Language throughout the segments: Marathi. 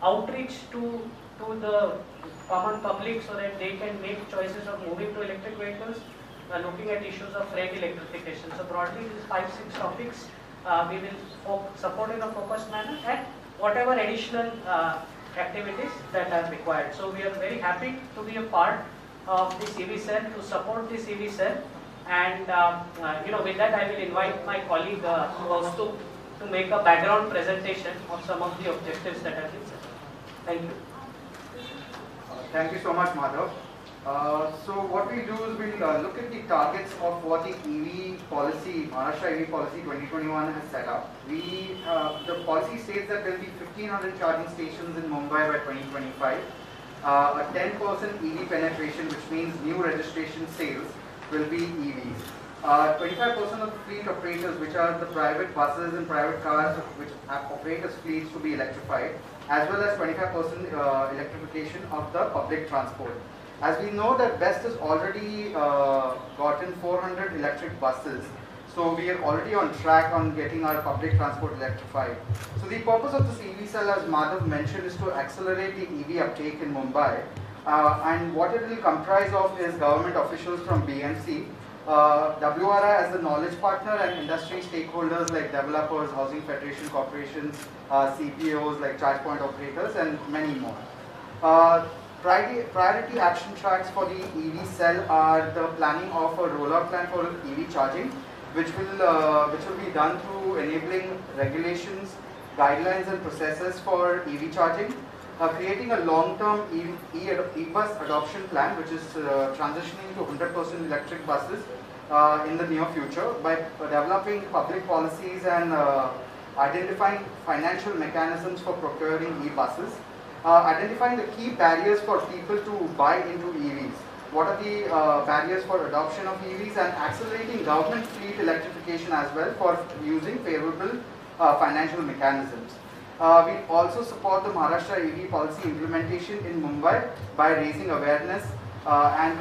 outreach to the common public so that they can make choices of moving to electric vehicles, looking at issues of freight electrification. So broadly, these 5-6 topics we will support in a focused manner, and whatever additional activities that are required. So we are very happy to be a part of this EV cell, to support this EV cell, and with that I will invite my colleague Kaustubh to make a background presentation of some of the objectives that have been set. Thank you. Thank you so much, Madhav. So what we do is we'll look at the targets of what the EV policy, Maharashtra EV policy 2021 has set up. The policy states that there will be 1,500 charging stations in Mumbai by 2025. A 10% EV penetration, which means new registration sales, will be EVs. 25% of the fleet operators, which are the private buses and private cars which operate as fleets, to be electrified, as well as 25% electrification of the public transport. As we know that BEST has already gotten 400 electric buses, so we are already on track on getting our public transport electrified. So the purpose of this EV cell, as Madhav mentioned, is to accelerate the EV uptake in Mumbai. And what it will comprise of is government officials from BMC, WRI as the knowledge partner, and industry stakeholders like developers, housing federation corporations, CPOs like charge point operators, and many more. Priority action tracks for the EV cell are the planning of a rollout plan for EV charging, which will be done through enabling regulations, guidelines and processes for EV charging, creating a long-term e-bus adoption plan, which is transitioning to 100% electric buses in the near future by developing public policies and identifying financial mechanisms for procuring e-buses, identifying the key barriers for people to buy into EVs. What are the barriers for adoption of EVs, and accelerating government fleet electrification as well for using favorable financial mechanisms. We also support the Maharashtra EV policy implementation in Mumbai by raising awareness and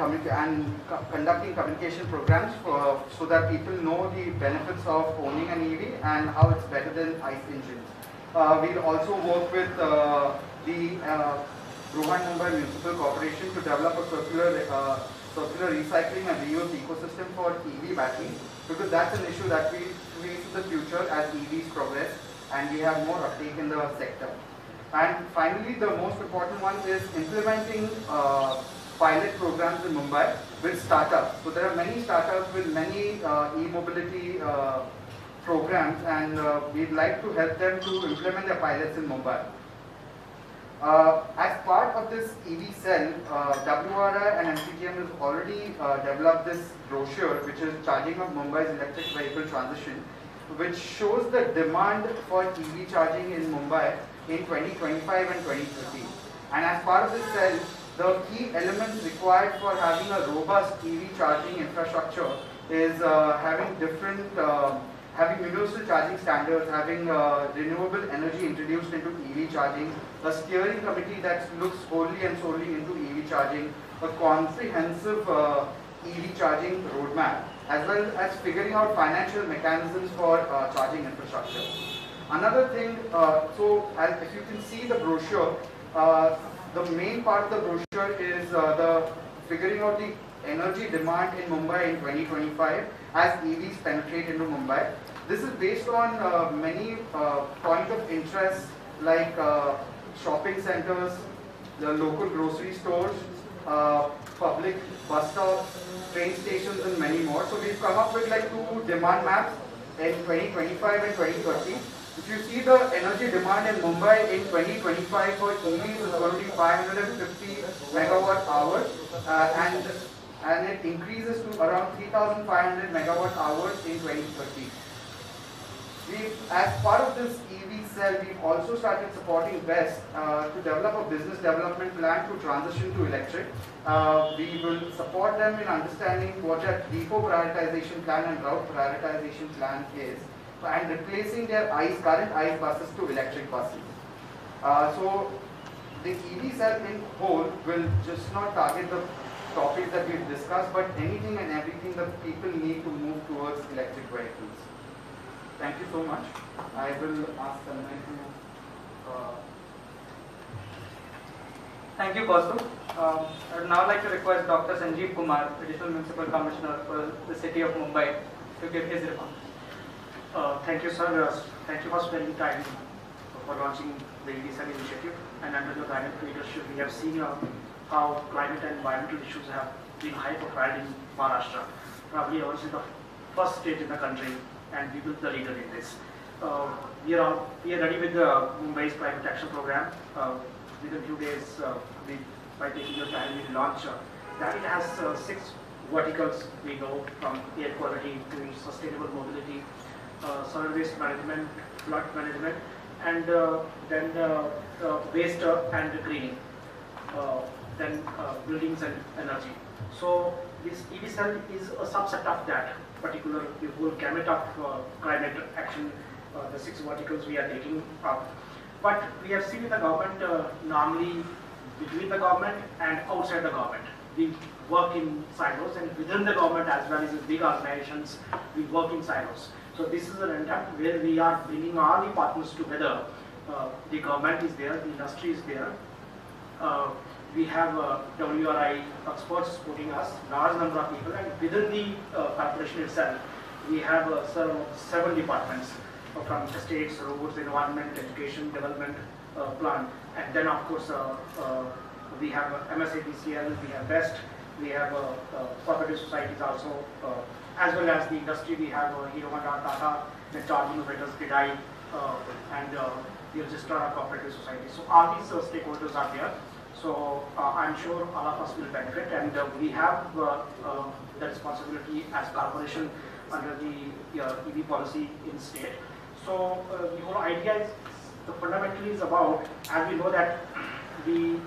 conducting communication programs so that people know the benefits of owning an EV and how it's better than ICE engines. We'll also work with the Mumbai Municipal Corporation to develop a circular recycling and reuse ecosystem for EV batteries, because that's an issue that we face in the future as EVs progress and we have more uptake in the sector. And finally, the most important one is implementing pilot programs in Mumbai with startups. So there are many startups with many e-mobility programs, and we'd like to help them to implement their pilots in Mumbai. As part of this EV cell, WRI and MCGM has already developed this brochure, which is Charging of Mumbai's Electric Vehicle Transition, which shows the demand for EV charging in Mumbai in 2025 and 2030. And as part of this cell, the key elements required for having a robust EV charging infrastructure is having universal charging standards, having renewable energy introduced into EV charging, a steering committee that looks wholly and solely into EV charging, a comprehensive EV charging roadmap, as well as figuring out financial mechanisms for charging infrastructure. Another thing, if you can see the brochure, the main part of the brochure is the figuring out the energy demand in Mumbai in 2025 as EVs penetrate into Mumbai. This is based on many points of interest like shopping centers, the local grocery stores, public bus stops, train stations, and many more. So we've come up with like 2 demand maps in 2025 and 2030. If you see the energy demand in Mumbai in 2025 for EVs is going to be 550 megawatt hours, and it increases to around 3,500 megawatt hours in 2030. As part of this EV cell, we've also started supporting BEST to develop a business development plan to transition to electric. We will support them in understanding what their depot prioritization plan and route prioritization plan is, and replacing their current ICE buses to electric buses. So the EV cell in whole will just not target the topics that we've discussed, but anything and everything that people need to move towards electric vehicles. Thank you so much. I will ask Tanmay to Thank you, Kaustuv. I would now like to request Dr. Sanjeev Kumar, Additional Municipal Commissioner for the City of Mumbai, to give his remarks. Thank you, sir. Thank you for spending time for launching the EV-Cell initiative. And under the dynamic leadership, we have seen how climate and environmental issues have been high profile in Maharashtra. Probably ours is the first state in the country, and we will be the leader in this. We are ready with the Mumbai's climate action program. Within a few days, by taking your time, we will launch that. It has 6 verticals we know, from air quality to sustainable mobility, solid waste management, flood management, and then waste and greening, then buildings and energy. So this EV-Cell is a subset of that particular whole gamut of climate action, the 6 verticals we are taking up. But we have seen in the government, normally between the government and outside the government, we work in silos, and within the government as well as in big organizations, we work in silos. So this is an attempt where we are bringing all the partners together. The government is there, the industry is there. We have WRI experts supporting us, large number of people, and within the corporation itself, we have 7 departments from estates, roads, environment, education, development, plan, and then of course we have MSAPCL, we have BEST, we have cooperative societies also, as well as the industry. We have Hero Honda, Tata, the Charge Innovators, GIDAI, and the Registrar of Cooperative Society. So all these stakeholders are there. So I'm sure all of us will benefit, and we have the responsibility as corporation under the EV policy in state. So the whole idea is, fundamentally is about, as we know that the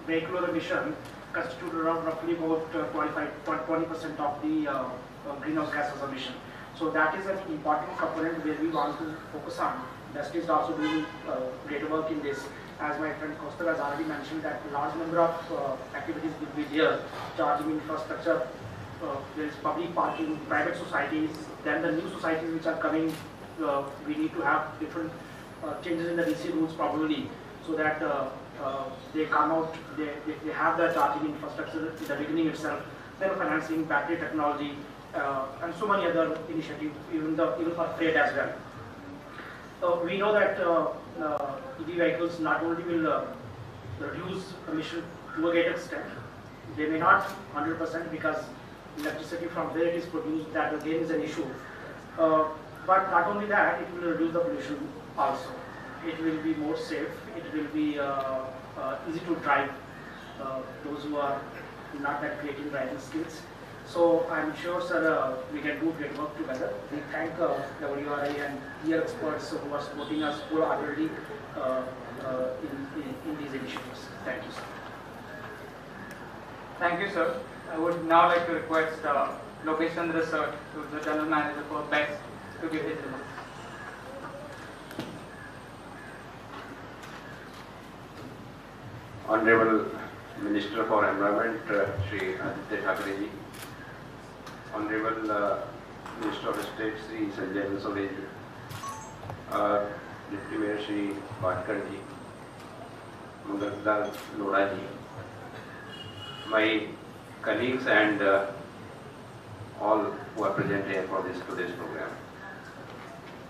vehicular emission constitute around roughly about 20% of the greenhouse gases emission. So that is an important component where we want to focus on. Industry is also doing great work in this. As my friend Kaustuv has already mentioned, that a large number of activities will be there, charging infrastructure, there is public parking, private societies, then the new societies which are coming, we need to have different changes in the DC rules probably, so that they come out, they have the charging infrastructure in the beginning itself, then financing, battery technology, and so many other initiatives, even for freight as well. We know that EV vehicles not only will reduce emission to a great extent, they may not 100% because electricity from where it is produced, that again is an issue. But not only that, it will reduce the pollution also. It will be more safe, it will be easy to drive, those who are not that great in driving skills. So I'm sure, sir, we can do great work together. We thank WRI and peer experts who are supporting us wholeheartedly in these initiatives. Thank you, sir. Thank you, sir. I would now like to request Lokesh Chandra sir, who is the General Manager for BEST, to give his remarks. Honorable Minister for Environment, Shri Aditya Thackeray ji, Honorable Minister of State, Shri Sanjay Mansoor ji, Deputy Mayor Shri Bhatkar ji, Mangal Lodha ji, my colleagues and all who are present here for today's program.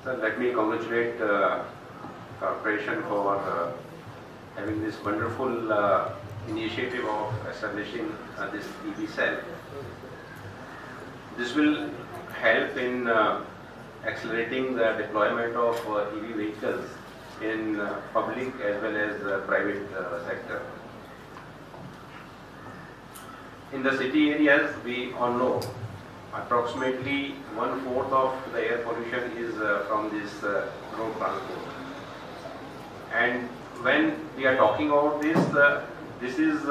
So let me congratulate Corporation for having this wonderful initiative of establishing this EV-Cell. This will help in accelerating the deployment of EV vehicles in public as well as private sector. In the city areas, we all know approximately 1/4 of the air pollution is from this road transport. And when we are talking about this, this is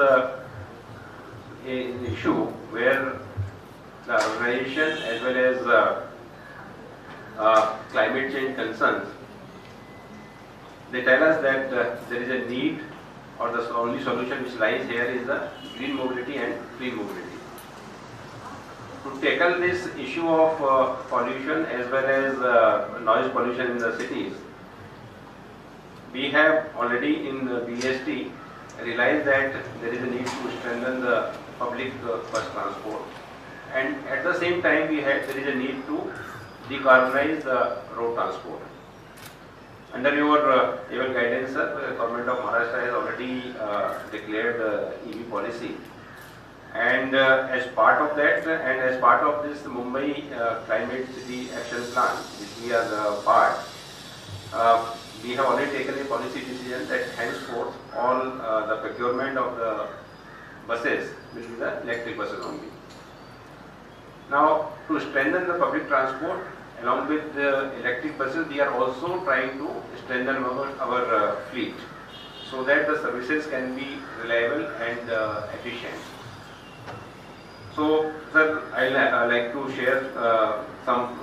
an issue where the organization as well as climate change concerns, they tell us that there is a need, or the only solution which lies here is the green mobility and clean mobility. To tackle this issue of pollution as well as noise pollution in the cities, we have already in BST realized that there is a need to strengthen the public bus transport, and at the same time there is a need to decarbonize the road transport. Under your able guidance, sir, the government of Maharashtra has already declared EV policy, and as part of that, and as part of this Mumbai Climate City Action Plan, which we are part, we have already taken a policy decision that henceforth all the procurement of the buses will be the electric buses only. Now, to strengthen the public transport, along with the electric buses, we are also trying to strengthen our fleet so that the services can be reliable and efficient. So, sir, I like to share some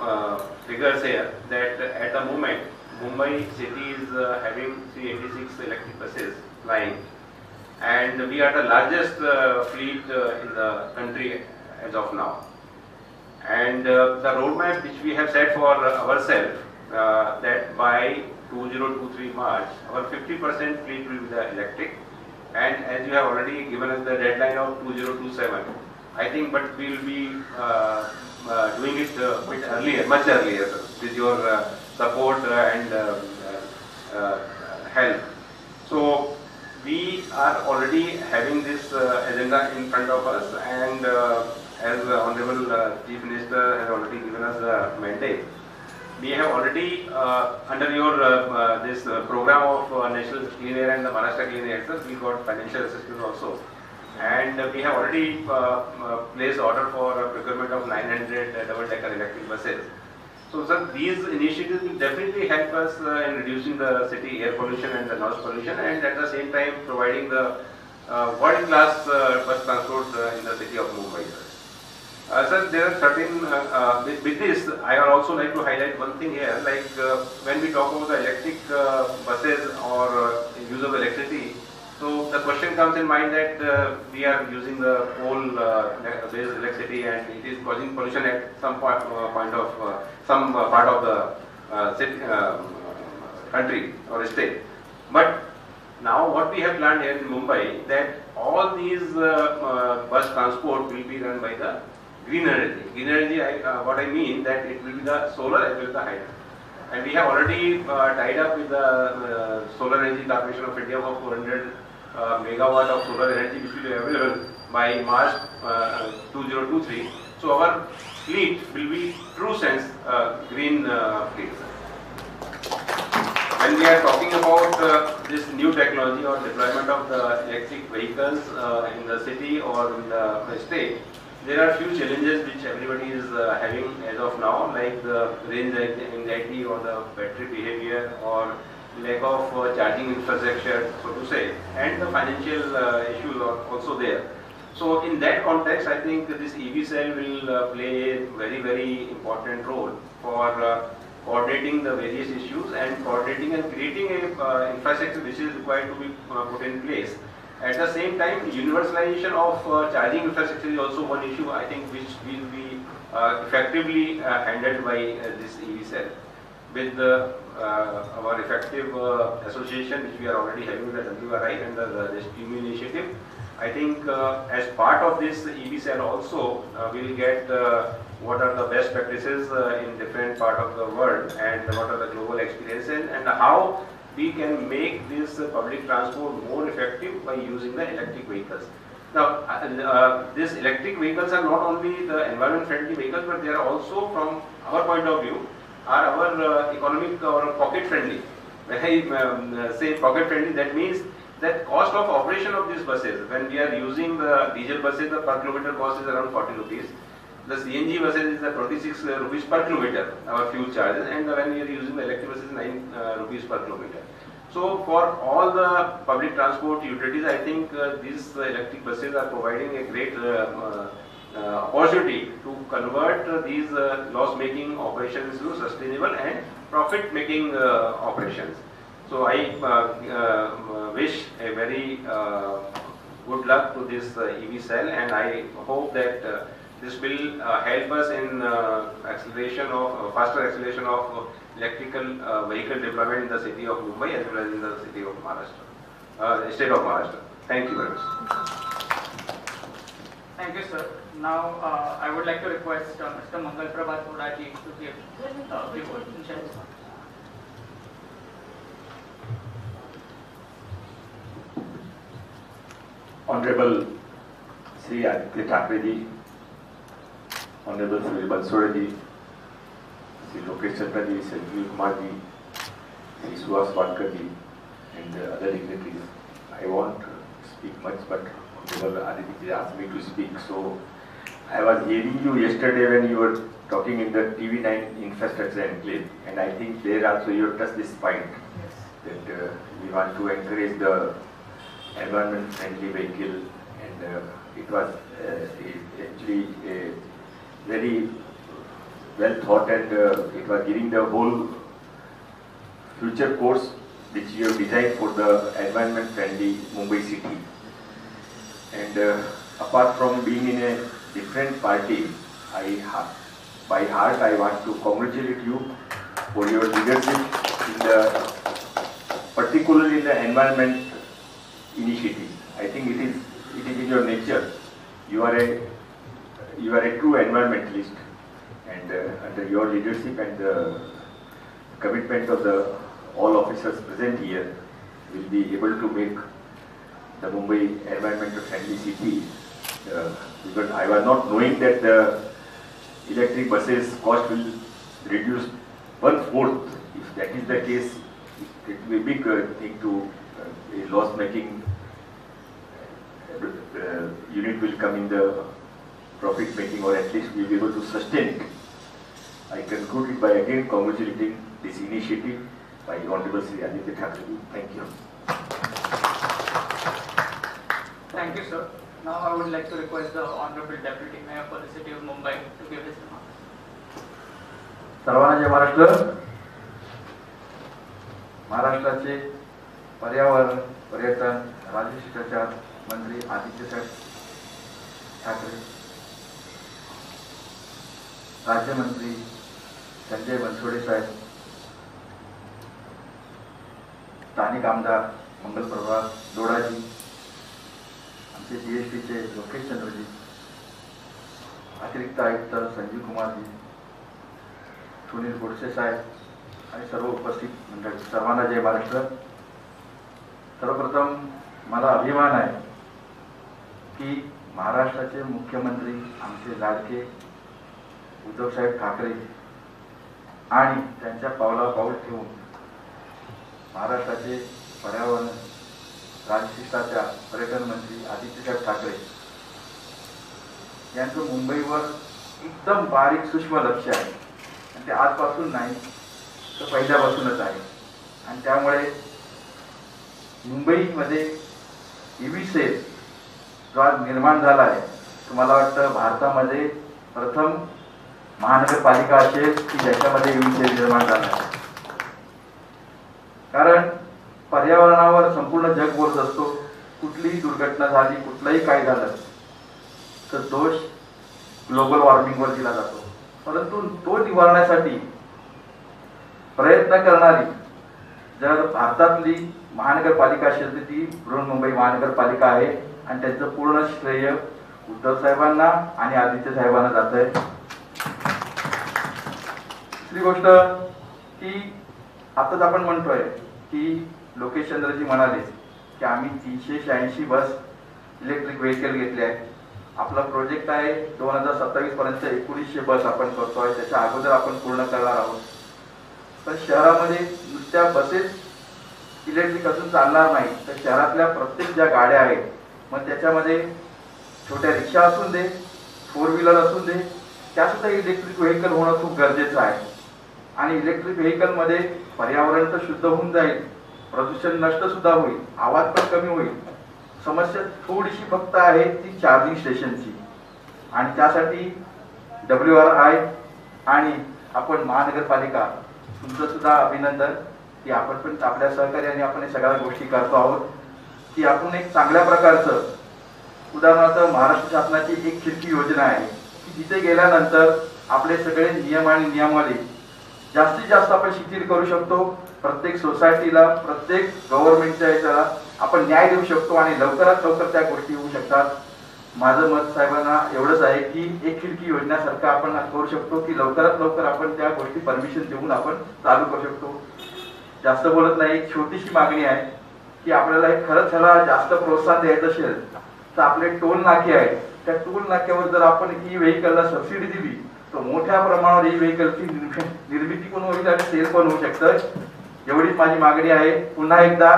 figures here that at the moment Mumbai city is having 386 electric buses flying, and we are the largest fleet in the country as of now. And the roadmap which we have set for ourselves, that by 2023 March, our 50% fleet will be the electric, and as you have already given us the deadline of 2027, I think, but we will be doing it a bit earlier, much earlier, sir, with your support and help. So we are already having this agenda in front of us, and as Honorable Chief Minister has already given us a mandate, we have already under your this program of National Clean Air and the Maharashtra Clean Air, sir, we got financial assistance also, and we have already placed order for procurement of 900 double-decker electric buses. So, sir, these initiatives will definitely help us in reducing the city air pollution and the noise pollution, and at the same time providing the world-class bus transport in the city of Mumbai, sir. Sir, there are certain, with this, I would also like to highlight one thing here, like when we talk about the electric buses or use of electricity, so the question comes in mind that we are using the coal-based electricity and it is causing pollution at some part of the city, country or state. But now what we have planned here in Mumbai, that all these bus transport will be run by the green energy. Green energy, what I mean that it will be the solar as well as the hydro. And we have already tied up with the Solar Energy Corporation of India for 400 megawatt of solar energy, which will be available by March 2023. So our fleet will be true sense green fleet. When we are talking about this new technology or deployment of the electric vehicles in the city or in the state, there are few challenges which everybody is having as of now, like the range anxiety or the battery behavior or lack of charging infrastructure, so to say, and the financial issues are also there. So in that context, I think this EV cell will play a very, very important role for coordinating the various issues and coordinating and creating a infrastructure which is required to be put in place. At the same time, universalization of charging infrastructure is also one issue, I think, which will be effectively handled by this EV cell. With our effective association, which we are already having with the WRI and the STEAM initiative, I think as part of this EV cell also, we will get what are the best practices in different parts of the world and what are the global experiences and how we can make this public transport more effective by using the electric vehicles. Now, these electric vehicles are not only the environment friendly vehicles, but they are also, from our point of view, are our economic or pocket friendly. When I say pocket friendly, that means that cost of operation of these buses, when we are using the diesel buses, the per kilometer cost is around 40 rupees. The CNG buses is 26 rupees per kilometer, our fuel charges, and when we are using the electric buses, 9 rupees per kilometer. So for all the public transport utilities, I think these electric buses are providing a great opportunity to convert these loss-making operations to sustainable and profit-making operations. So I wish a very good luck to this EV cell, and I hope that this will help us in faster acceleration of electrical vehicle deployment in the city of Mumbai as well as in the city of Maharashtra, state of Maharashtra. Thank you very much. Thank you, sir. Now, I would like to request Mr. Mangal Prabhat Thodaji to give the word. Honorable Sri Aditya Thackeray ji, Honorable Sri Bansode ji, Sri Lokesh Chandra ji, Sanjeev Kumar ji, Sri Suhas Wankar ji, and the other dignitaries. I won't speak much, but Honorable Aditya ji asked me to speak. So I was hearing you yesterday when you were talking in the TV9 infrastructure enclave, and I think there also you have touched this point that we want to encourage the environment friendly vehicle, and it was actually very well thought, and it was giving the whole future course which you have designed for the environment friendly Mumbai city. And apart from being in a different party, by heart I want to congratulate you for your leadership in the, particularly in the environment initiative. I think it is in your nature. You are a true environmentalist, and under your leadership and the commitment of the all officers present here, will be able to make the Mumbai environmental friendly city. Because I was not knowing that the electric buses cost will reduce 1/4. If that is the case, it will be a big thing to a loss-making unit will come in the profit-making, or at least we will be able to sustain it. I conclude it by again congratulating this initiative by Honorable Sri Aditya Thackeray. Thank you. Thank you, sir. Now I would like to request the Honorable Deputy Mayor for the City of Mumbai to give his remarks. सर्वांना जय महाराष्ट्र. महाराष्ट्राचे पर्यावरण, पर्यटन, राज्य शिष्टाचार मंत्री आदित्य साहेब ठाकरे, राज्यमंत्री संजय बनसोडे साहेब, स्थानिक आमदार मंगल प्रभात दोडाजी, आमचे जीएसटीचे लोकेश चंद्रजी, अतिरिक्त आयुक्त संजीव कुमारजी, सुनील गोडसे साहेब आणि सर्व उपस्थित मंडळी, सर्वांना जय महाराष्ट्र. सर्वप्रथम मला अभिमान आहे की महाराष्ट्राचे मुख्यमंत्री आमचे लाडके उद्धवसाहेब ठाकरे आणि त्यांच्या पावला पाऊल ठेवून महाराष्ट्राचे पर्यावरण, राजशिष्टाचार, पर्यटन मंत्री आदित्यसाहेब ठाकरे यांचं मुंबईवर एकदम बारीक सूक्ष्म लक्ष आहे, आणि ते आजपासून नाही तर पहिल्यापासूनच आहे. आणि त्यामुळे मुंबईमध्ये EV सेल जो आज निर्माण झाला आहे, तो मला वाटतं भारतामध्ये प्रथम महानगरपालिका असेल की ज्याच्यामध्ये EV सेल निर्माण झाला आहे. कारण पर्यावरणावर संपूर्ण जग बोलत असतो. कुठलीही दुर्घटना झाली, कुठलंही काय झालं तर दोष ग्लोबल वॉर्मिंगवर दिला जातो, परंतु तो निवारण्यासाठी प्रयत्न करणारी जर भारतातली महानगरपालिका असेल तर ती बृहन्मुंबई महानगरपालिका आहे, आणि त्याचं पूर्ण श्रेय उद्धव साहेबांना आणि आदित्य साहेबांना जात आहे. दुसरी गोष्ट की आताच आपण म्हणतोय की लोकेश चंद्रजी म्हणाले की आम्ही 386 बस इलेक्ट्रिक व्हेकल घेतले आहे. आपला प्रोजेक्ट आहे 2027 पर्यंत 1900 बस आपण करतोय, त्याच्या अगोदर आपण पूर्ण करणार आहोत. पण शहरामध्ये नुसत्या बसेस इलेक्ट्रिक असून चालणार नाही, तर शहरातल्या प्रत्येक ज्या गाड्या आहेत, मग त्याच्यामध्ये छोट्या रिक्षा असून दे, 4 व्हीलर असून दे, त्यासुद्धा इलेक्ट्रिक व्हेकल होणं खूप गरजेचं आहे. आणि इलेक्ट्रिक व्हेकलमध्ये पर्यावरण तर शुद्ध होऊन जाईल, प्रदूषण नष्ट सुद्धा होईल, आवाज पण कमी होईल. समस्या थोडीशी फक्त आहे ती चार्जिंग स्टेशनची, आणि त्यासाठी WRI आणि आपण महानगरपालिका तुमचं सुद्धा अभिनंदन की आपण पण आपल्या सहकार्याने आपण हे सगळ्या गोष्टी करतो आहोत. की आपण एक चांगल्या प्रकारचं, उदाहरणार्थ महाराष्ट्र शासनाची एक खिडकी योजना आहे की जिथे गेल्यानंतर आपले सगळे नियम आणि नियमावली जास्तीत जास्त आपण शिथिल करू शकतो. प्रत्येक सोसायटीला, प्रत्येक गव्हर्नमेंटच्या याच्याला आपण न्याय देऊ शकतो आणि लवकरात लवकर त्या गोष्टी होऊ शकतात. माझं मत साहेबांना एवढंच आहे की एक खिडकी योजनेसारखं आपण करू शकतो की लवकरात लवकर आपण त्या गोष्टी परमिशन देऊन आपण चालू करू शकतो. जास्त बोलत नाही. एक छोटीशी मागणी आहे की आपल्याला खरंच ह्याला जास्त प्रोत्साहन द्यायचं असेल तर आपले टोल नाके आहेत, त्या टोल नाक्यावर जर आपण ई व्हेकलला सबसिडी दिली तर मोठ्या प्रमाणावर ई व्हेकलची निर्मिती पण होईल आणि सेल पण होऊ शकतं. एवढीच माझी मागणी आहे. पुन्हा एकदा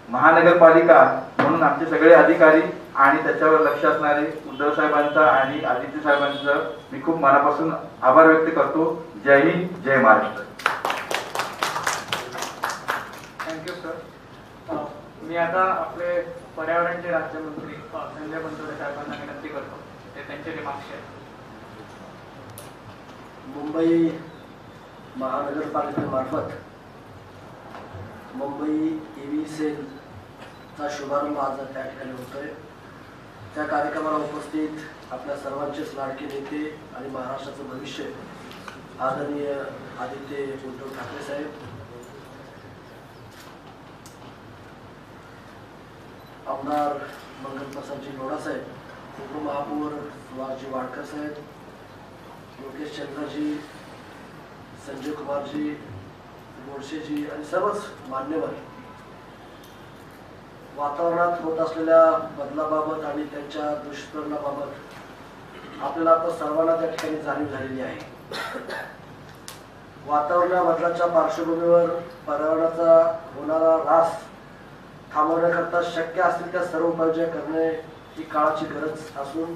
महानगरपालिका म्हणून आमचे सगळे अधिकारी आणि त्याच्यावर लक्ष असणारे उद्धव साहेबांचा आणि आदित्य साहेबांचं मी खूप मनापासून आभार व्यक्त करतो. जय हिंद, जय महाराष्ट्र. Thank you sir. मी आता आपले पर्यावरणचे राज्यमंत्री संजय बनसोडे साहेबांना विनंती करतो ते त्यांचे रिमार्क्स आहेत. मुंबई महानगरपालिकेमार्फत मुंबई EV सेलचा शुभारंभ आज त्या ठिकाणी होतोय. त्या कार्यक्रमाला उपस्थित आपल्या सर्वांचेच लाडके नेते आणि महाराष्ट्राचं भविष्य आदरणीय आदित्य उद्धव ठाकरे साहेब, आमदार मंगलप्रसादजी लोढा साहेब, उपमहापौर सुभाषजी वाडकर साहेब, लोकेश चंद्रजी, संजय कुमारजी, गोडसेजी आणि सर्वच मान्यवर, वातावरणात होत असलेल्या बदलाबाबत आणि त्यांच्या दुष्परिणामाबाबत आपल्याला आता सर्वांना त्या ठिकाणी जाणीव झालेली आहे. वातावरण बदलाच्या पार्श्वभूमीवर पर्यावरणाचा होणारा ऱ्हास थांबवण्याकरता शक्य असतील त्या सर्व उपाययोजना करणे ही काळाची गरज असून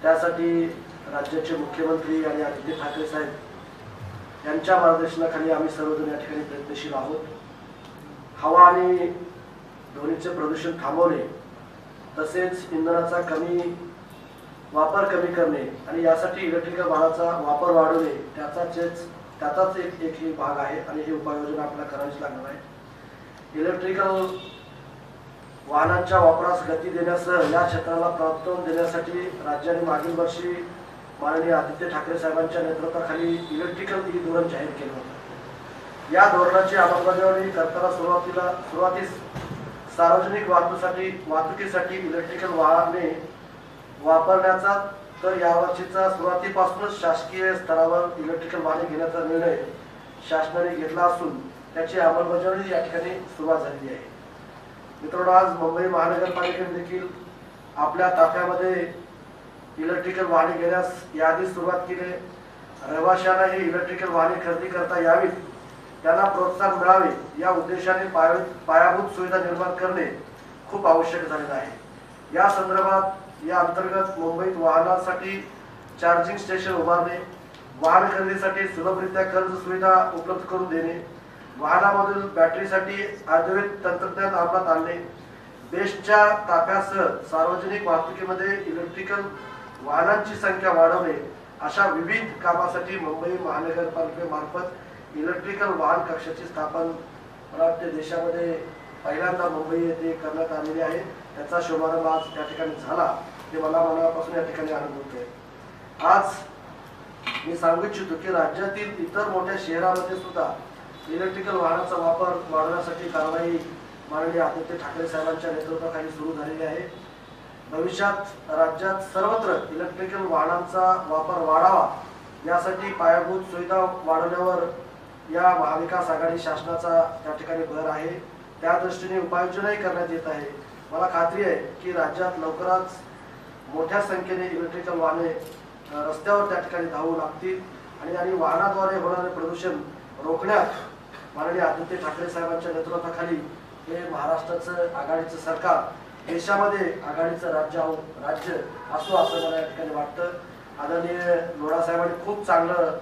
त्यासाठी राज्याचे मुख्यमंत्री आणि आदित्य ठाकरे साहेब यांच्या मार्गदर्शनाखाली आम्ही सर्वजण या ठिकाणी प्रयत्नशील आहोत. हवा आणि ध्वनीचे प्रदूषण थांबवणे, तसेच इंधनाचा वापर कमी करणे आणि यासाठी इलेक्ट्रिकल वाहनाचा वापर वाढवणे त्याचाच एक भाग आहे आणि ही उपाययोजना आपल्याला करावीच लागणार आहे. इलेक्ट्रिकल वाहनांच्या वापरास गती देण्यासह या क्षेत्राला प्रोत्साहन देण्यासाठी राज्याने मागील वर्षी माननीय आदित्य ठाकरे साहेबांच्या नेतृत्वाखाली इलेक्ट्रिकल ई धोरण जाहीर केलं होतं. या धोरणाची अंमलबजावणी करताना सुरुवातीस सार्वजनिक वाहतुकीसाठी इलेक्ट्रिकल वाहने वापरण्याचा तर यावर्षीचा सुरुवातीपासूनच शासकीय स्तरावर इलेक्ट्रिकल वाहने घेण्याचा निर्णय शासनाने घेतला असून त्याची अंमलबजावणी या ठिकाणी सुरुवात झालेली आहे. मित्रांनो, आज मुंबई महानगरपालिकेने देखील आपल्या ताफ्यामध्ये इलेक्ट्रिकल वाहने घेण्यास याआधी सुरुवात केली. रहिवाशांना ही इलेक्ट्रिकल वाहने खरेदी करता यावीत, त्यांना प्रोत्साहन मिळावे या उद्देशाने पायाभूत सुविधा निर्माण करणे खूप आवश्यक झालेलं आहे. या संदर्भात या अंतर्गत मुंबईत वाहनासाठी चार्जिंग स्टेशन उभारणे, वाहन खरेदीसाठी सुलभरित्या कर्ज सुविधा उपलब्ध करून देणे, वाहनामधील बॅटरीसाठी आधुनिक तंत्रज्ञान अंमलात आणणे, बेस्टच्या ताफ्यासह सार्वजनिक वाहतुकीमध्ये इलेक्ट्रिकल वाहनांची संख्या वाढवणे अशा विविध कामासाठी मुंबई महानगरपालिकेमार्फत इलेक्ट्रिकल वाहन कक्षाची स्थापना मला वाटते देशामध्ये पहिल्यांदा मुंबई येथे करण्यात आलेली आहे. त्याचा शुभारंभ आज त्या ठिकाणी झाला हे मला मनापासून या ठिकाणी आनंद होतोय. आज मी सांगू इच्छितो की राज्यातील इतर मोठ्या शहरांमध्ये सुद्धा इलेक्ट्रिकल वाहनाचा वापर वाढवण्यासाठी कारवाई माननीय आदित्य ठाकरे साहेबांच्या नेतृत्वाखाली सुरू झालेली आहे. भविष्यात राज्यात सर्वत्र इलेक्ट्रिकल वाहनांचा वापर वाढावा यासाठी पायाभूत सुविधा वाढवण्यावर या महाविकास आघाडी शासनाचा त्या ठिकाणी भर आहे. त्या दृष्टीने उपाययोजनाही करण्यात येत आहे. मला खात्री आहे की राज्यात लवकरच मोठ्या संख्येने इलेक्ट्रिकल वाहने रस्त्यावर त्या ठिकाणी धावू लागतील आणि वाहनाद्वारे होणारे प्रदूषण रोखण्यात माननीय आदित्य ठाकरे साहेबांच्या नेतृत्वाखाली हे महाराष्ट्राचं आघाडीचं सरकार देशामध्ये आघाडीचं राज्य असो असं मला या ठिकाणी वाटतं. आदरणीय लोढा साहेबांनी खूप चांगलं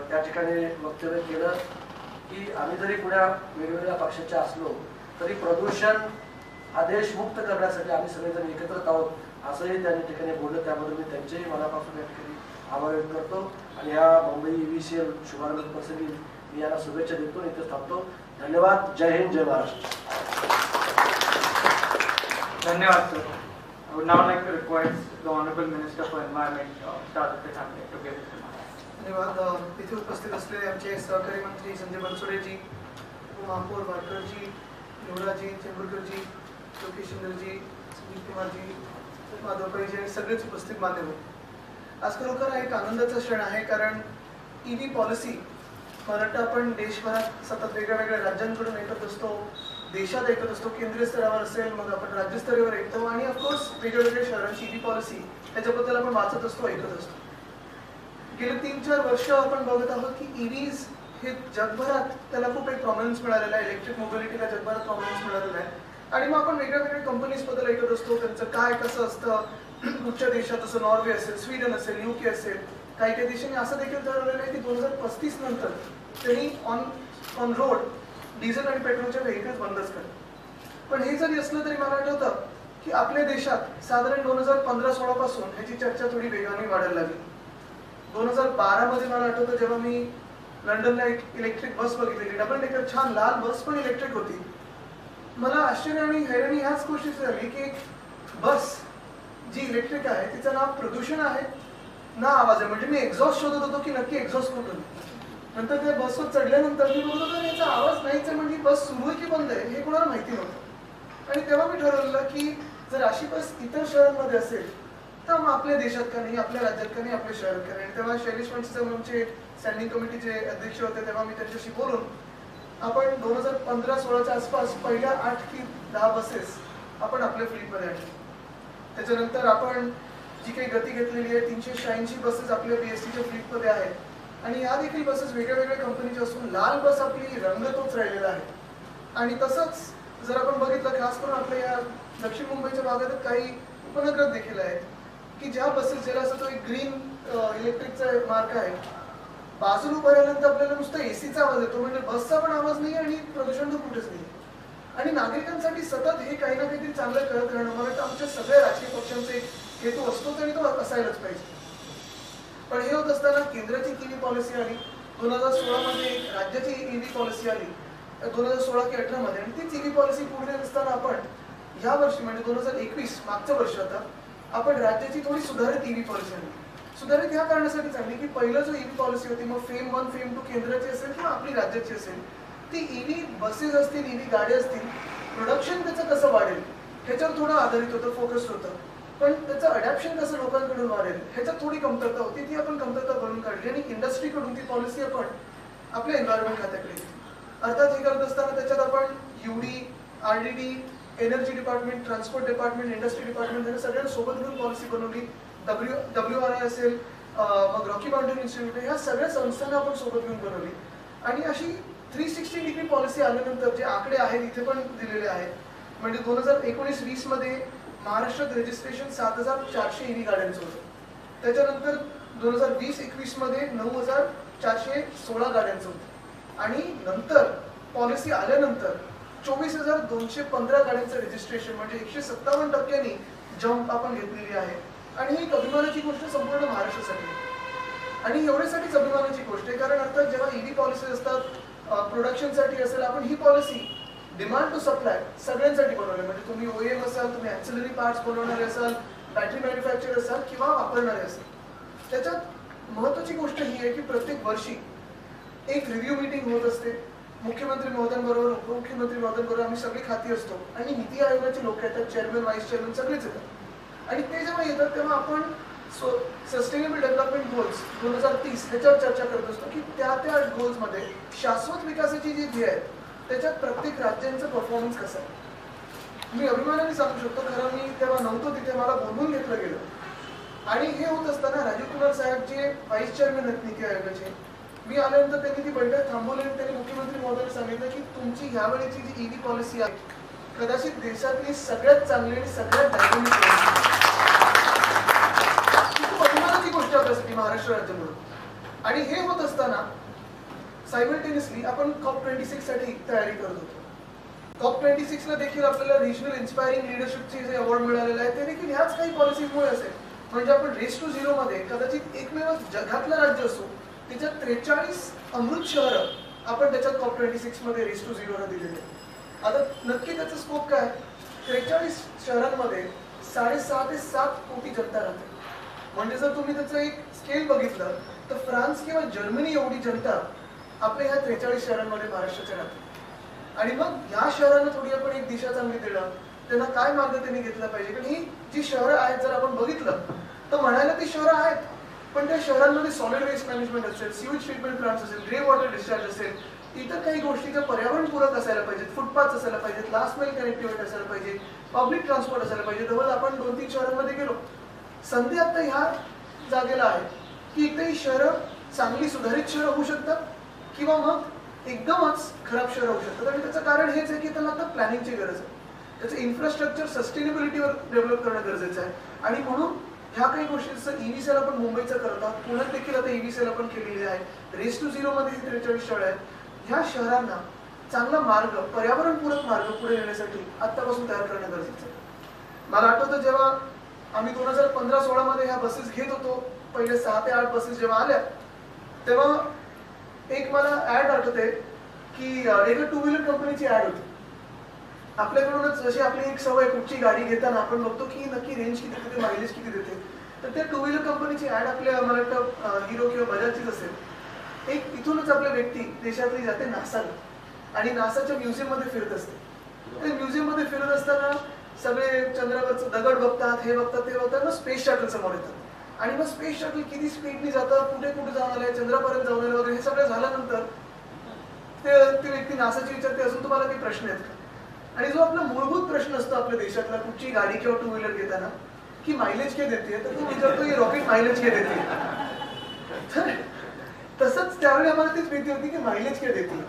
त्या ठिकाणी वक्तव्य केलं की आम्ही जरी कुण्या वेगवेगळ्या पक्षाचे असलो तरी प्रदूषण हा देश मुक्त करण्यासाठी आम्ही सगळेजण एकत्रित आहोत असंही त्या ठिकाणी बोललं. त्याबद्दल मी त्यांचेही मनापासून या ठिकाणी आभार व्यक्त करतो आणि ह्या मुंबई EV सेल शुभारंभ प्रसंगी मी यांना शुभेच्छा देतो. इथे थांबतो. धन्यवाद. जय हिंद, जय महाराष्ट्र. धन्यवाद sir. I would now like to request the Honorable Minister for Environment, Aditya Thackeray, to give his remarks. धन्यवाद. इथे उपस्थित असलेले आमचे सहकारी मंत्री संजय बनसोडेजी, महापौर वाडकरजी, युवराजी, चेंबूरकरजी, लोकेशंदरजी, संजीव कुमारजी, माधवकरजी आणि सगळेच उपस्थित माध्यम. आज खरोखर हा एक आनंदाचा क्षण आहे, कारण EV पॉलिसी मला वाटतं आपण देशभरात सतत वेगळ्या वेगळ्या राज्यांकडून ऐकत असतो, देशात ऐकत असतो, केंद्रीय स्तरावर असेल, मग आपण राज्यस्तरावर ऐकतो आणि ऑफकोर्स वेगळ्या वेगळ्या शहरांची EV पॉलिसी त्याच्याबद्दल आपण वाचत असतो, ऐकत असतो. गेले 3-4 वर्ष आपण बघत आहोत की EVs हे जगभरात त्याला खूप एक प्रॉमिनन्स मिळालेला आहे, इलेक्ट्रिक मोबिलिटीला जगभरात प्रॉमिनन्स मिळालेला आहे. आणि मग आपण वेगळ्या वेगळ्या कंपनीजबद्दल ऐकत असतो, त्यांचं काय कसं असतं. कुठच्या देशात असं नॉर्वे असेल, स्वीडन असेल, UK असेल, काही काही देशांनी असं देखील ठरवलेलं आहे की 2035 नंतर त्यांनी ऑन रोड डिझेल आणि पेट्रोलच्या व्हेकल्स बंदच करतात. पण हे जरी असलं तरी मला आठवतं की आपल्या देशात साधारण 2015-16 पासून ह्याची चर्चा थोडी वेगाने वाढायला लागली. 2012 मध्ये मला आठवतं जेव्हा मी लंडनला एक इलेक्ट्रिक बस बघितलेली, डबल डेकर छान लाल बस पण इलेक्ट्रिक होती. मला आश्चर्य आणि हैराणी ह्याच गोष्टीची झाली की बस जी इलेक्ट्रिक आहे तिचं ना प्रदूषण आहे ना आवाज आहे. म्हणजे मी एक्झॉस्ट शोधत होतो की नक्की एक्झॉस्ट कुठून. नंतर त्या बसवर चढल्यानंतर मी बघत होतो याचा आवाज नाहीच आहे, म्हणजे बस सुरू आहे की बंद आहे हे कोणाला माहिती नव्हतं. आणि तेव्हा मी ठरवलं की जर अशी बस इतर शहरांमध्ये असेल तर मग आपल्या देशात का नाही, आपल्या राज्यात का नाही, आपल्या शहरात का नाही. आणि तेव्हा शैलेश आमचे स्टँडिंग कमिटीचे अध्यक्ष होते, तेव्हा मी त्यांच्याशी बोलून आपण 2015-16च्या आसपास पहिल्या 8 की 10 बसेस आपण आपल्या फ्लीटमध्ये आणल्या. त्याच्यानंतर आपण जी काही गती घेतलेली आहे 386 बसेस आपल्या BSTच्या फ्लीटमध्ये आहेत. आणि या देखील बसेस वेगळ्या वेगळ्या कंपनीच्या असून लाल बस आपली रंग तोच राहिलेला आहे. आणि तसंच जर आपण बघितलं खास करून आपल्या या दक्षिण मुंबईच्या भागात काही उपनगरात देखील आहेत की ज्या बसेस ज्याला असं तो एक ग्रीन इलेक्ट्रिकचा मार्ग आहे, बाजूला उभं राहिल्यानंतर आपल्याला नुसतं ACचा आवाज येतो, म्हणजे बसचा पण आवाज नाही आणि प्रदूषण तर कुठेच नाही. आणि नागरिकांसाठी सतत हे काही ना काहीतरी चांगलं करत राहणं मला वाटतं आमच्या सगळ्या राजकीय पक्षांचा एक हेतू असतोच आणि तो असायलाच पाहिजे. पण हे होत असताना केंद्राची EV पॉलिसी आली 2016 मध्ये, एक राज्याची EV पॉलिसी आली 2016 की 18 मध्ये, आणि तीच EV पॉलिसी पुढे असताना आपण ह्या वर्षी म्हणजे 2021 मागच्या वर्षी आता आपण राज्याची थोडी सुधारित EV पॉलिसी आणली. सुधारित ह्या कारणासाठी चांगली की पहिलं जो EV पॉलिसी होती, मग फेम 1 फेम 2 केंद्राची असेल किंवा आपली राज्याची असेल, ती EV बसेस असतील, EV गाड्या असतील, प्रोडक्शन त्याचं कसं वाढेल ह्याच्यावर थोडं आधारित होतं, फोकस्ड होतं. पण त्याचं अडॅप्शन कसं लोकांकडून वाढेल ह्याच्यात थोडी कमतरता होती, ती आपण कमतरता भरून काढली आणि इंडस्ट्रीकडून ती पॉलिसी आपण आपल्या एन्व्हायरमेंट खात्याकडे घेतली. अर्थात हे करत असताना त्याच्यात आपण UD, RDD, energy department, transport department, industry department यांना सगळ्यांना सोबत घेऊन पॉलिसी बनवली. WRI असेल, मग रॉकी माउंटेन इन्स्टिट्यूट, ह्या सगळ्या संस्थांना आपण सोबत घेऊन बनवली. आणि अशी 360 डिग्री पॉलिसी आल्यानंतर जे आकडे आहेत इथे पण दिलेले आहेत, म्हणजे 2019-20 मध्ये महाराष्ट्रात रजिस्ट्रेशन 7400 EV गाड्यांचं होतं. त्याच्यानंतर 2020-21 मध्ये 9416 गाड्यांचं होतं. आणि नंतर पॉलिसी आल्यानंतर 24,215 गाड्यांचं रजिस्ट्रेशन, म्हणजे 157% जंप आपण घेतलेली आहे. आणि ही एक अभिमानाची गोष्ट संपूर्ण महाराष्ट्रासाठी. आणि एवढ्यासाठीच अभिमानाची गोष्ट आहे कारण अर्थात जेव्हा EV पॉलिसी असतात, प्रोडक्शनसाठी असेल, आपण ही पॉलिसी डिमांड टू सप्लाय सगळ्यांसाठी बनवली. म्हणजे तुम्ही OEM असाल, तुम्ही ॲक्सिलरी पार्ट्स बनवणारे असाल, बॅटरी मॅन्युफॅक्चर असाल किंवा वापरणारे असाल. त्याच्यात महत्त्वाची गोष्ट ही आहे की प्रत्येक वर्षी एक रिव्ह्यू मीटिंग होत असते. मुख्यमंत्री महोदयांबरोबर, उपमुख्यमंत्री महोदयांबरोबर आम्ही सगळी खाती असतो आणि नीती आयोगाचे लोक येतात, चेअरमन, व्हाईस चेअरमन सगळेच येतात. आणि ते जेव्हा येतात तेव्हा आपण सस्टेनेबल डेव्हलपमेंट गोल्स 2030 ह्याच्यावर चर्चा करत असतो की त्या गोल्समध्ये शाश्वत विकासाची जी ध्येय आहे त्याच्यात प्रत्येक राज्यांचं परफॉर्मन्स कसं आहे. मी अभिमानाने सांगू शकतो, खरं मी तेव्हा नव्हतो तिथे, मला बोलवून घेतलं गेलं. आणि हे होत असताना राजीव कुमार साहेब जे व्हाईस चेअरमन आहेत नीती आयोगाचे, मी आल्यानंतर त्यांनी ती बैठक थांबवली आणि त्यांनी मुख्यमंत्री महोदयांनी सांगितलं की तुमची ह्यावेळेची जी EV पॉलिसी आहे कदाचित देशातली सगळ्यात चांगली आणि सगळ्यात डायनामिक खूप अभिमानाची गोष्ट आपल्यासाठी महाराष्ट्र राज्य म्हणून. आणि हे होत असताना सायमल्टेनियसली आपण COP26 साठी तयारी करत होतो. COP26ला देखील आपल्याला रिजनल इन्स्पायरिंग लिडरशिपचे जे अवॉर्ड मिळालेले आहे ते देखील ह्याच काही पॉलिसीजमुळे असेल. म्हणजे आपण रेस टू झिरो मध्ये कदाचित एकमेव जगातलं राज्य असो त्याच्यात 43 अमृत शहरं आपण त्याच्यात COP26 मध्ये रेस टू झिरोला दिलेले. आता नक्की त्याचा स्कोप काय, 43 शहरांमध्ये 6.5 ते 7 कोटी जनता राहते. म्हणजे जर तुम्ही त्याचं एक स्केल बघितलं तर फ्रान्स किंवा जर्मनी एवढी जनता आपल्या ह्या 43 शहरांमध्ये महाराष्ट्राच्या राहते. आणि मग ह्या शहरांना थोडी आपण एक दिशा चांगली देणं, त्यांना काय मार्ग त्यांनी घेतला पाहिजे. कारण ही जी शहरं आहेत जर आपण बघितलं तर म्हणायला ती शहरं आहेत, पण त्या शहरांमध्ये सॉलिड वेस्ट मॅनेजमेंट असेल, सिवेज ट्रीटमेंट प्लांट्स असेल, ग्रे वॉटर डिस्चार्ज असेल, इतर काही गोष्टी ज्या पर्यावरणपूरक असायला पाहिजेत, फुटपाथ असायला पाहिजेत, लास्ट माईल कनेक्टिव्हिटी असायला पाहिजे, पब्लिक ट्रान्सपोर्ट असायला पाहिजे. तेव्हा आपण 2-3 शहरांमध्ये गेलो. संधी आता ह्या जागेला आहे की एकदा ही शहरं चांगली सुधारित शहरं होऊ शकतात किंवा मग एकदमच खराब शहरं होऊ शकतात. आणि त्याचं कारण हेच आहे की त्यांना आता प्लॅनिंगची गरज आहे. त्याचं इन्फ्रास्ट्रक्चर सस्टेनेबिलिटीवर डेव्हलप करणं गरजेचं आहे. आणि म्हणून ह्या काही गोष्टी जसं EV सेल आपण मुंबईचं करत आहोत, पुण्यात देखील आता EV सेल आपण केलेली आहे. रेस टू झिरो मध्ये 43 शहरं आहेत. ह्या शहरांना चांगला मार्ग, पर्यावरणपूरक मार्ग पुढे नेण्यासाठी आत्तापासून तयार करणं गरजेचं आहे. मला आठवतं जेव्हा आम्ही 2015-16 मध्ये ह्या बसेस घेत होतो, पहिले 6 ते 8 बसेस जेव्हा आल्या, तेव्हा एक मला ऍड आठवते की एका 2 व्हीलर कंपनीची ऍड होती. आपल्याकडूनच जशी आपली एक सवय, कुठची गाडी घेताना आपण बघतो की नक्की रेंज किती देते, मायलेज किती देते. तर त्या 2 व्हीलर कंपनीची ऍड आपल्या मला वाटतं हिरो किंवा बजाजचीच असेल. एक इथूनच आपल्या व्यक्ती देशातली जाते नासाला आणि नासाच्या म्युझियम मध्ये फिरत असते. त्या म्युझियम मध्ये फिरत असताना सगळे चंद्रावरचं दगड बघतात, हे बघतात, ते बघतात, मग स्पेस शटल समोर येतात. आणि मग स्पेस शटल किती स्पीडनी जातं, कुठे कुठे जाऊन आलंय, चंद्रापर्यंत जाऊन आलं वगैरे, हे सगळं झाल्यानंतर ते व्यक्ती नासाची विचारते, अजून तुम्हाला काही प्रश्न आहेत का? आणि जो आपला मूलभूत प्रश्न असतो आपल्या देशातला कुठची गाडी किंवा 2 व्हीलर घेताना की मायलेज काय देते, तर तो विचारतो की रॉकेट मायलेज काय देते. तसंच त्यावेळी आम्हाला तीच भीती होती की मायलेज काय देते.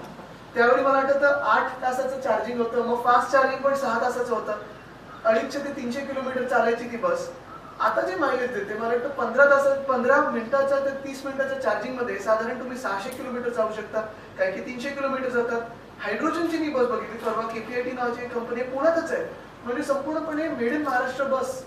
त्यावेळी मला आठवतं 8 तासाचं चार्जिंग होतं, मग फास्ट चार्जिंग पण 6 तासाचं होतं. 250 ते 300 किलोमीटर चालायची ती बस. आता जे मायलेज देते मला वाटतं 15 मिनिटाच्या ते 30 मिनिटाच्या चार्जिंग मध्ये साधारण तुम्ही 600 किलोमीटर जाऊ शकता, काही की 300 किलोमीटर जातात. हायड्रोजनची मी बस बघितली परवा, KPIT नावाची एक कंपनी पुण्यातच आहे, म्हणजे संपूर्णपणे मेड इन महाराष्ट्र बस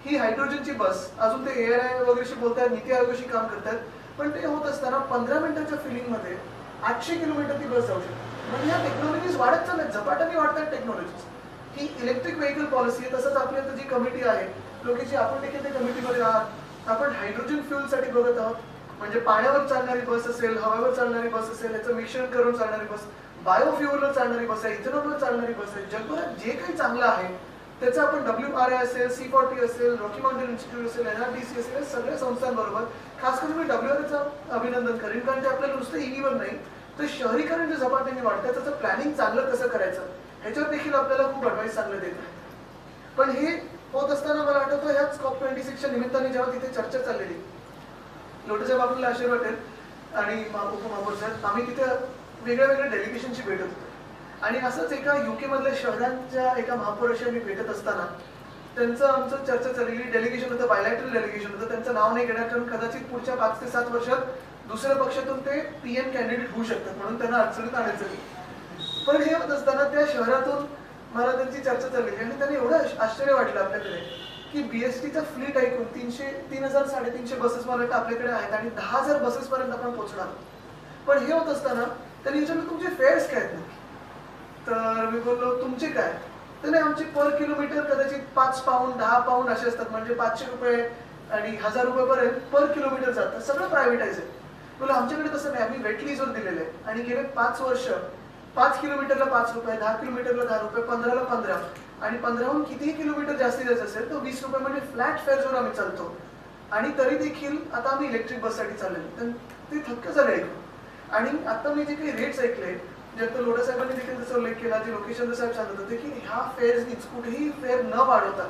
ही हायड्रोजनची बस. अजून ते AI वगैरेशी बोलतात, नीती आयोगाशी काम करतात, पण ते होत असताना 15 मिनिटाच्या फिलिंग मध्ये 800 किलोमीटर ती बस जाऊ शकते. म्हणजे या टेक्नॉलॉजीज वाढत चालल्यात, झपाट्याने वाढतात टेक्नॉलॉजीज. ही इलेक्ट्रिक व्हेकल पॉलिसी आहे. तसंच आपली आता जी कमिटी आहे लोकांची, आपण देखील त्या कमिटीमध्ये आहात. आपण हायड्रोजन फ्युलसाठी बघत आहोत, म्हणजे पाण्यावर चालणारी बस असेल, हवेवर चालणारी बस असेल, याचं मिश्रण करून चालणारी बस, बायोफ्युअलवर चालणारी बस आहे, इथेनॉलवर चालणारी बस आहे. जगभरात जे काही चांगलं आहे त्याचं आपण WRI असेल, C40 असेल, रॉकी माउंटेन इन्स्टिट्यूट असेल, NRDC असेल, या सगळ्या संस्थांबरोबर खास करून मी WRIचं अभिनंदन करेन, कारण ते आपल्याला नुसतं EVवर नाही तर शहरीकरण जे झपाट्याने वाढतं त्याचं प्लॅनिंग चांगलं कसं करायचं ह्याच्यावर देखील आपल्याला खूप ॲडवाइस चांगलं देत आहे. पण हे होत असताना मला आठवतं ह्याच COP26च्या निमित्ताने जेव्हा तिथे चर्चा चाललेली, लोटे साहेब आपल्याला आश्चर्य वाटेल आणि उपमहापौर साहेब, आम्ही तिथे वेगळ्या वेगळ्या डेलिगेशनची भेटत होतो. आणि असंच एका UK मधल्या शहरांच्या एका महापौराशी आम्ही भेटत असताना त्यांचं आमचं चर्चा चाललेली. डेलिगेशन होतं, बायलॅटरल डेलिगेशन होतं. त्यांचं नाव नाही घेणार कारण कदाचित पुढच्या 5 ते 7 वर्षात दुसऱ्या पक्षातून ते PM कॅन्डिडेट होऊ शकतात, म्हणून त्यांना अडचणीत आणायचं. पण हे होत असताना त्या शहरातून मला त्यांची चर्चा चाललेली आणि त्यांनी एवढं आश्चर्य वाटलं आपल्याकडे की BSTचा फ्लीट ऐकून 3,000-3,500 बसेस मला वाटतं आपल्याकडे आहेत आणि 10,000 बसेस पर्यंत आपण पोहोचणार. पण हे होत असताना त्यांनी विचारलं तुमचे फेअर्स काय आहेत नक्की. तर मी बोललो तुमचे काय. तर आमचे पर किलोमीटर कदाचित 5 पाऊंड 10 पाऊंड असे असतात, म्हणजे 500 रुपये आणि 1000 रुपयेपर्यंत पर किलोमीटर जातं. सगळं प्रायव्हेटाईज आहे. बोला आमच्याकडे तसं नाही, आम्ही वेट लीजवर दिलेलं आहे आणि गेले 5 वर्ष 5 किलोमीटरला 5 रुपये, 10 किलोमीटरला 10 रुपये, 15ला 15 आणि 15हून कितीही किलोमीटर जास्तीत जास्त असेल तर 20 रुपये म्हणजे फ्लॅट फेअरवर आम्ही चालतो. आणि तरी देखील आता आम्ही इलेक्ट्रिक बससाठी चाललेलो, तर ते थक्क झाले ऐकून. आणि आता मी जे काही रेट्स ऐकले, जे आता लोढा साहेबांनी देखील त्याचा उल्लेख केला, जे लोकेशन साहेब सांगत होते की ह्या फेअर्सनीच कुठेही फेअर न वाढवता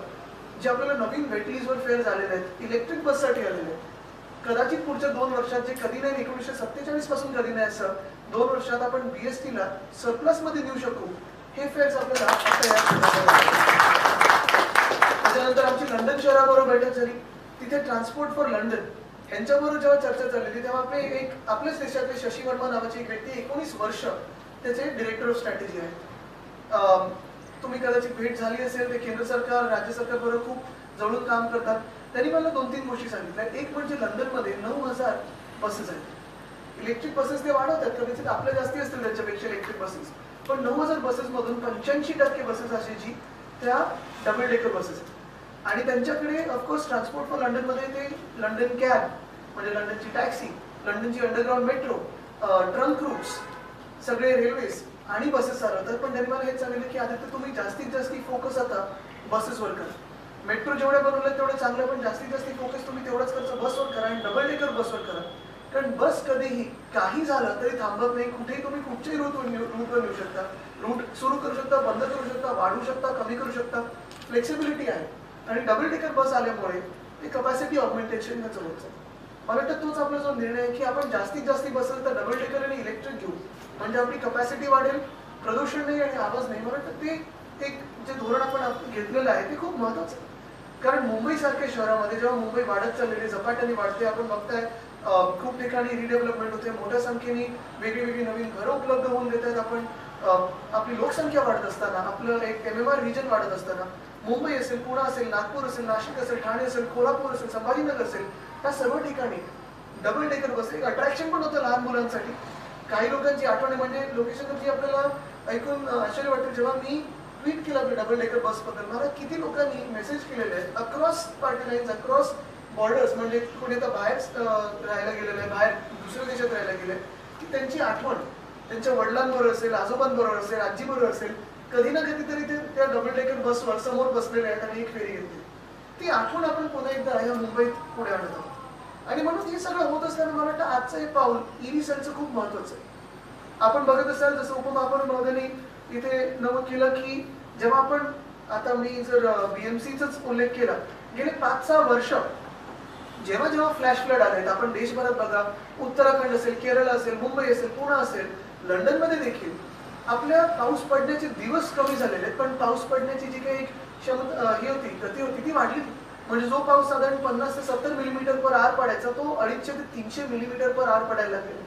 जे आपल्याला नवीन वेटलीजवर फेअर झालेले आहेत इलेक्ट्रिक बससाठी आलेले आहेत, कदाचित पुढच्या 2 वर्षात, जे कधी नाही 1947 पासून कधी नाही असं 2 वर्षात आपण BSTला सरप्लस मध्ये देऊ शकू, हे फेअर्स आपल्याला त्याच्यानंतर आमची लंडन शहराबरोबर बैठक झाली. तिथे ट्रान्सपोर्ट फॉर लंडन यांच्याबरोबर जेव्हा चर्चा चाललेली तेव्हा आपल्याच देशातले शशी वर्मा नावाची एक व्यक्ती 19 वर्ष त्याचे डिरेक्टर ऑफ स्ट्रॅटेजी आहेत. तुम्ही कदाचित भेट झाली असेल, ते केंद्र सरकार राज्य सरकार बरोबर खूप जवळून काम करतात. त्यांनी मला 2-3 गोष्टी सांगितल्या. एक म्हणजे लंडनमध्ये 9,000 बसेस आहेत. इलेक्ट्रिक बसेस ते वाढवतात, कदाचित आपल्या जास्ती असतील त्यांच्यापेक्षा इलेक्ट्रिक बसेस, पण 9,000 बसेस मधून 85% बसेस असे जी त्या डबल डेकर बसेस आहेत. आणि त्यांच्याकडे ऑफकोर्स ट्रान्सपोर्ट फॉर लंडन मध्ये ते लंडन कॅब म्हणजे लंडनची टॅक्सी, लंडनची अंडरग्राउंड मेट्रो, ट्रंक रूट्स, सगळे रेल्वेज, आणि बसेस चालवतात, पण त्यांनी मला हेच सांगितलं की आता तुम्ही जास्तीत जास्त फोकस आता बसेसवर करा. मेट्रो जेवढ्या बनवल्या तेवढं चांगलं, पण जास्तीत जास्त फोकस तुम्ही तेवढाच खर्च बसवर करा आणि डबल डेकर बसवर करा. कारण बस कधीही काही झालं तरी थांबत नाही. कुठेही तुम्ही कुठच्याही रूटवर नेऊ शकता. रूट सुरू करू शकता, बंद करू शकता, वाढवू शकता, कमी करू शकता. फ्लेक्सिबिलिटी आहे. आणि डबल डेकर बस आल्यामुळे ते कपॅसिटी ऑगमेंटेशन होतं. मला वाटतं तोच आपला जो निर्णय आहे की आपण जास्तीत जास्त बसेल तर डबल डेकर आणि इलेक्ट्रिक घेऊ, म्हणजे आपली कपॅसिटी वाढेल, प्रदूषण नाही आणि आवाज नाही. मला वाटतं ते एक जे धोरण आपण घेतलेलं आहे ते खूप महत्त्वाचं आहे. कारण मुंबईसारख्या शहरामध्ये जेव्हा मुंबई वाढत चाललेली, झपाट्याने वाढते, आपण बघताय खूप ठिकाणी रिडेव्हलपमेंट होते, मोठ्या संख्येने वेगळी नवीन घरं उपलब्ध होऊन देत आहेत. आपण आपली लोकसंख्या वाढत असताना, आपलं एक MMR रिजन वाढत असताना, मुंबई असेल, पुणे असेल, नागपूर असेल, नाशिक असेल, ठाणे असेल, कोल्हापूर असेल, संभाजीनगर असेल, या सर्व ठिकाणी डबल डेकर बस एक अट्रॅक्शन पण होतं लहान मुलांसाठी. काही लोकांची आठवण म्हणजे लोकेशनची आपल्याला ऐकून आश्चर्य वाटतं. जेव्हा मी ट्वीट केलं आपल्या डबल डेकर बसबद्दल, मला किती लोकांनी मेसेज केलेले आहेत across party lines, across borders, म्हणजे कोणी आता बाहेर राहायला गेलेलं आहे, बाहेर दुसऱ्या देशात राहायला गेले, की त्यांची आठवण त्यांच्या वडिलांबरोबर असेल, आजोबांबरोबर असेल, आजीबरोबर असेल, कधी ना कधीतरी ते त्या डबल डेकर बसवर समोर बसलेले आहेत आणि एक फेरी घेतली. ती आठवण आपण पुन्हा एकदा या मुंबईत पुढे आणत आहोत. आणि म्हणून हे सगळं होत असताना मला वाटतं आजचं हे पाऊल EV सेलचं खूप महत्वाचं आहे. आपण बघत असाल जसं उपमहापौर महोदयांनी इथे नमूद केलं की जेव्हा आपण आता मी जर BMCचाच उल्लेख केला, गेले 5-6 वर्ष जेव्हा जेव्हा फ्लॅश फ्लड आले, आपण देशभरात बघा, उत्तराखंड असेल, केरळ असेल, मुंबई असेल, पुणे असेल, लंडनमध्ये देखील आपल्या पाऊस पडण्याचे दिवस कमी झालेले आहेत, पण पाऊस पडण्याची जी काही क्षमता ही होती, गती होती, ती वाढली. म्हणजे जो पाऊस साधारण 50 ते 70 मिलीमीटर पर आवर पडायचा, तो 250 ते 300 मिलीमीटर पर आवर पडायला लागेल.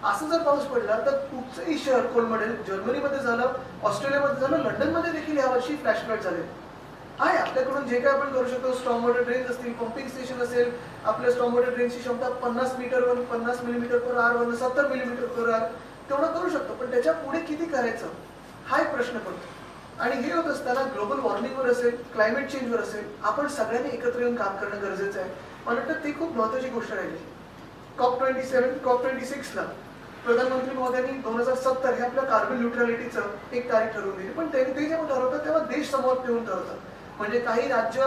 असं जर पाऊस पडला तर कुठचंही शहर कोलमडेल. जर्मनीमध्ये झालं, ऑस्ट्रेलियामध्ये झालं, लंडनमध्ये देखील यावर्षी फ्लॅश फ्लड झाले आहे. आपल्याकडून जे काय आपण करू शकतो, स्टॉर्म वॉटर ड्रेन्स असतील, पंपिंग स्टेशन असेल, आपल्या स्टॉर्म वॉटर ड्रेनची क्षमता 50 millimetre per hour 70 millimetre per hour तेवढं करू शकतो. पण त्याच्या पुढे किती करायचं हा एक प्रश्न पडतो. आणि हे होत असताना ग्लोबल वॉर्मिंगवर असेल, क्लायमेट चेंजवर असेल, आपण सगळ्यांनी एकत्र येऊन काम करणं गरजेचं आहे. मला वाटतं ती खूप महत्त्वाची गोष्ट राहिली. COP26ला प्रधानमंत्री महोदयांनी 2070 हे आपल्या कार्बन न्यूट्रॅलिटीचं एक तारीख ठरवून दिली. पण ते जेव्हा ठरवतात तेव्हा देश समोर ठेवून ठरवतात. म्हणजे काही राज्य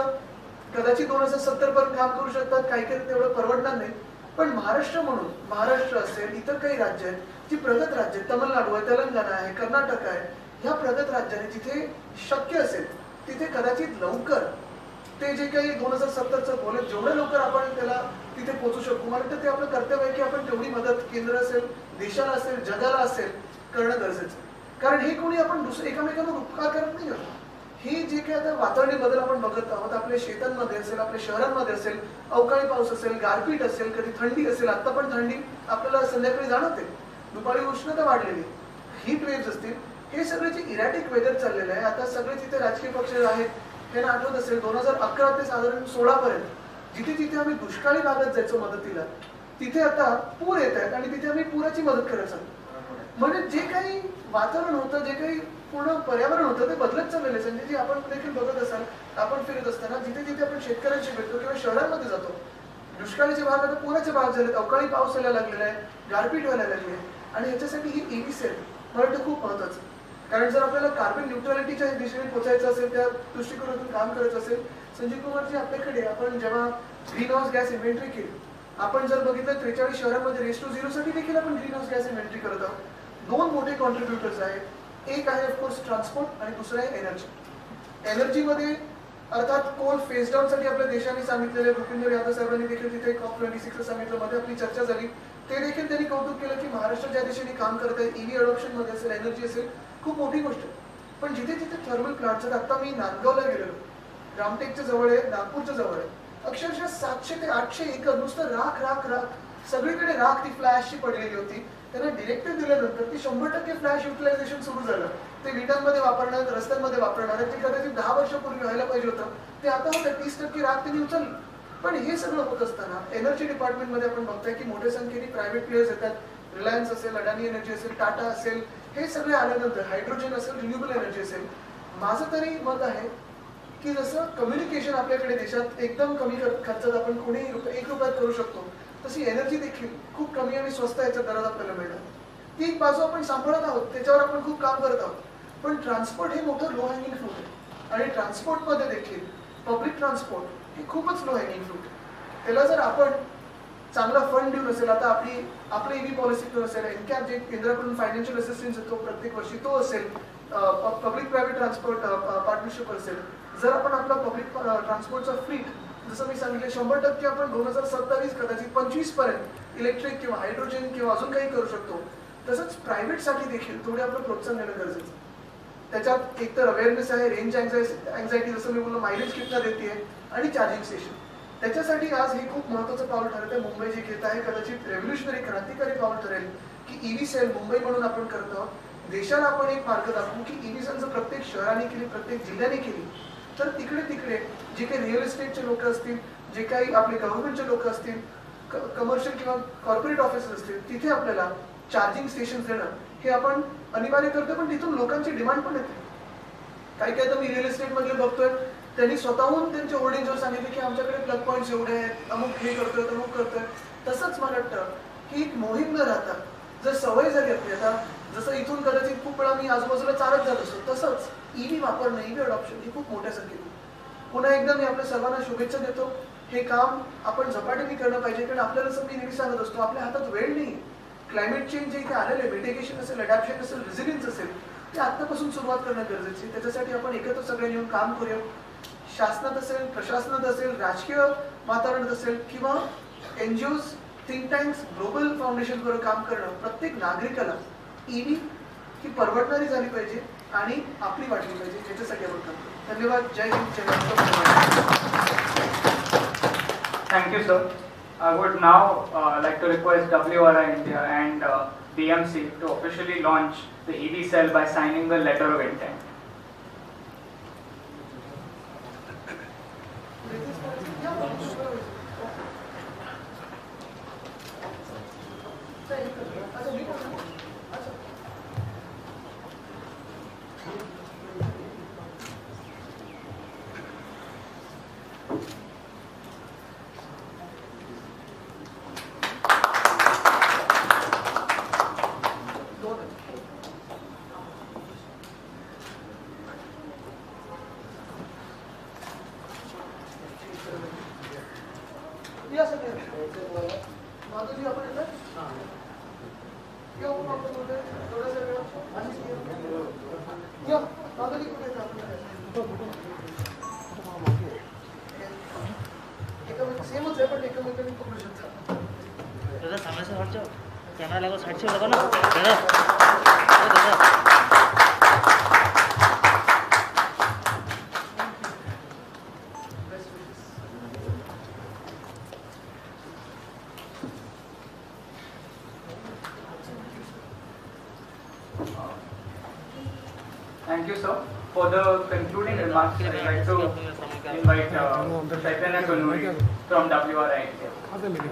कदाचित 2070 पर्यंत काम करू शकतात, काही तेवढं परवडणार नाही. पण महाराष्ट्र म्हणून, महाराष्ट्र असेल, इतर काही राज्य आहेत जी प्रगत राज्य आहेत, तमिळनाडू आहे, तेलंगणा आहे, कर्नाटक आहे, ह्या प्रगत राज्याने जिथे शक्य असेल तिथे कदाचित लवकर ते जे काही 2070चं गोल आहे, जेवढं लवकर आपण त्याला तिथे पोहोचू शकतो. मला वाटतं ते आपलं कर्तव्य आहे की आपण तेवढी मदत केंद्र असेल, देशाला असेल, जगाला असेल करणं गरजेचं आहे. कारण हे कोणी आपण दुसरं एकमेकांवर उपकार करत नाही आहोत. ही जे काही आता वातावरणीय बदल आपण बघत आहोत, आपल्या शेतांमध्ये असेल, आपल्या शहरांमध्ये असेल, अवकाळी पाऊस असेल, गारपीट असेल, कधी थंडी असेल, आता पण थंडी आपल्याला संध्याकाळी जाणवते, दुपारी उष्णता वाढलेली, हीट वेव्स असतील, हे सगळे जे इरॅटिक वेदर चाललेलं आहे. आता सगळे जिथे राजकीय पक्ष आहेत त्यांना आठवत असेल 2011 ते साधारण 16 पर्यंत जिथे जिथे आम्ही दुष्काळी भागात जायचो मदतीला, तिथे आता पूर येत आहेत आणि तिथे आम्ही पुराची मदत करायचो. म्हणजे जे काही वातावरण होतं, जे काही पूर्ण पर्यावरण होतं ते बदलत चाललेलं आहे. संजयजी, आपण देखील बघत असाल, आपण फिरत असताना जिथे जिथे आपण शेतकऱ्यांशी भेटतो किंवा शहरांमध्ये जातो, दुष्काळीचे भाग आता पुराचे भाग झालेत, अवकाळी पाऊस यायला लागलेला आहे, गारपीट व्हायला लागली आहे. आणि ह्याच्यासाठी ही EV सेल मला वाटतं खूप महत्त्वाचं. कारण जर आपल्याला कार्बन न्यूट्रॅलिटीच्या दिशेने पोहोचायचं असेल, त्या दृष्टिकोनातून काम करायचं असेल, संजीव कुमारजी आपल्याकडे आपण जेव्हा ग्रीन हाऊस गॅस इन्व्हेंटरी केली, आपण जर बघितलं 43 शहरांमध्ये रेस टू झिरो साठी देखील आपण ग्रीन हाऊस गॅस इन्व्हेंटरी करत आहोत. 2 मोठे कॉन्ट्रीब्युटर्स आहेत. एक आहे ऑफकोर्स ट्रान्सपोर्ट आणि दुसरं आहे एनर्जी. एनर्जीमध्ये अर्थात कोल फेज डाऊन साठी आपल्या देशाने सांगितलेले, भूपेंद्र यादव साहेबांनी देखील तिथे COP26 सांगितलं, मध्ये आपली चर्चा झाली, ते देखील त्यांनी कौतुक केलं की महाराष्ट्र ज्या दिशेने काम करत आहे, EV अडॉप्शन मध्ये असेल, एनर्जी असेल, खूप मोठी गोष्ट आहे. पण जिथे जिथे थर्मल प्लांट्स आहेत, आता मी नांदगावला गेलेलो, रामटेकच्या जवळ आहे, नागपूरच्या जवळ आहे, अक्षरशः 700 ते 800 एकर नुसतं राख राख राख, सगळीकडे राख ती फ्लॅशची पडलेली होती. त्यांना डिरेक्टिव्ह दिल्यानंतर ती 100% फ्लॅश युटिलायझेशन सुरू झालं. ते विटांमध्ये वापरणार, रस्त्यांमध्ये वापरणार, ते कदाचित 10 वर्षापूर्वी व्हायला पाहिजे होतं, ते आता होतं. 30% राख त्यांनी उचलली. पण हे सगळं होत असताना एनर्जी डिपार्टमेंटमध्ये आपण बघतोय की मोठ्या संख्येने प्रायव्हेट प्लेयर्स येतात. रिलायन्स असेल, अडानी एनर्जी असेल, टाटा असेल, हे सगळे आल्यानंतर हायड्रोजन असेल, रिन्युएबल एनर्जी असेल. माझं तरी मत आहे की जसं कम्युनिकेशन आपल्याकडे देशात एकदम कमी खर्चात आपण कोणीही 1 रुपयात करू शकतो, तशी एनर्जी देखील खूप कमी आणि स्वस्त याच्या दरात आपल्याला मिळणार. ती एक बाजू आपण सांभाळत आहोत, त्याच्यावर आपण खूप काम करत आहोत. पण ट्रान्सपोर्ट हे मोठं लो हँगिंग फ्रूट आहे आणि ट्रान्सपोर्टमध्ये देखील पब्लिक ट्रान्सपोर्ट हे खूपच लो हँगिंग फ्रूट आहे. त्याला जर आपण चांगला फंड देऊन असेल, आता आपली ईव्ही पॉलिसी असेल, एनकॅप जे केंद्राकडून फायनान्शियल असिस्टन्स येतो प्रत्येक वर्षी तो असेल, पब्लिक प्रायव्हेट ट्रान्सपोर्ट पार्टनरशिप असेल, जर आपण आपला पब्लिक ट्रान्सपोर्टचा फ्लीट जसं मी सांगितलं 100% आपण 2027 कदाचित 25 पर्यंत इलेक्ट्रिक किंवा हायड्रोजन किंवा अजून काही करू शकतो. तसंच प्रायव्हेटसाठी देखील थोडे आपलं प्रोत्साहन देणं गरजेचं आहे. त्याच्यात एकतर अवेअरनेस आहे, रेंज अँझायटी जसं मी बोललो, मायलेज कितना देते आहे आणि चार्जिंग स्टेशन. त्याच्यासाठी आज हे खूप महत्त्वाचं पाऊल ठरत आहे. मुंबई जे घेत आहे कदाचित रेव्होल्युशनरी क्रांतिकारी पाऊल ठरेल की ईव्ही सेल मुंबई म्हणून आपण करत आहोत. देशाला आपण एक मार्ग दाखवू की ईव्ही सेलचं प्रत्येक शहराने केली, प्रत्येक जिल्ह्याने केली, तर तिकडे तिकडे जे काही रिअल इस्टेटचे लोक असतील, जे काही आपले गव्हर्नमेंटचे लोक असतील, कमर्शियल किंवा कॉर्पोरेट ऑफिसेस असतील, तिथे आपल्याला चार्जिंग स्टेशन देणं हे आपण अनिवार्य करतो. पण तिथून लोकांची डिमांड पण येते. काही तर मी रिअल इस्टेट मधले बघतोय, त्यांनी स्वतःहून त्यांच्या होर्डिंगवर सांगितलं की आमच्याकडे प्लग पॉईंट्स एवढे आहेत, अमुक हे करतोय, तमुक करतोय. तसंच मला वाटतं की एक मोहीम न राहता जर सवय झाली आपली, आता जसं इथून कदाचित खूप वेळा मी आजूबाजूला चालत जात असतो, तसंच ईव्ही वापरणं, ईव्ही अडॉप्शन ही खूप मोठ्या संख्येने. पुन्हा एकदा मी आपल्या सर्वांना शुभेच्छा देतो. हे काम आपण झपाट्याने करणं पाहिजे, कारण आपल्याला असं मी नेहमी सांगत असतो, आपल्या हातात वेळ नाही. क्लायमेट चेंज जे इथे आलेले, मिटिगेशन असेल, अडॅप्शन असेल, रेझिलियन्स असेल, ते आत्तापासून सुरुवात करणं गरजेचं आहे. त्याच्यासाठी आपण एकत्र सगळ्यांनी येऊन काम करूया. शासनात असेल, प्रशासनात असेल, राजकीय वातावरणात असेल किंवा NGOs, think tanks, global foundation बरोबर काम करणं, प्रत्येक नागरिकाला ईव्ही ही परवडणारी झाली पाहिजे आणि आपली वाटली पाहिजे, याच्यासाठी आपण काम करू. धन्यवाद. जय हिंद, जय Maharashtra. Thank you, sir. I would now like to request WRI India and BMC to officially launch the EV cell by signing the letter of intent. या सगळे माधवजी आपण येतात या आपण बोलतोय थोडासा वेळ या माधवजी कुठे येतात आपण सेमच आहे पण एकमेकांनी पकडू शकता. दादा सामने हट जाओ, कैमरा लगा साइड से लगा ना दादा. Thank you, sir. For the concluding remarks, I would like to invite Chaitanya Gunuri from WRI India.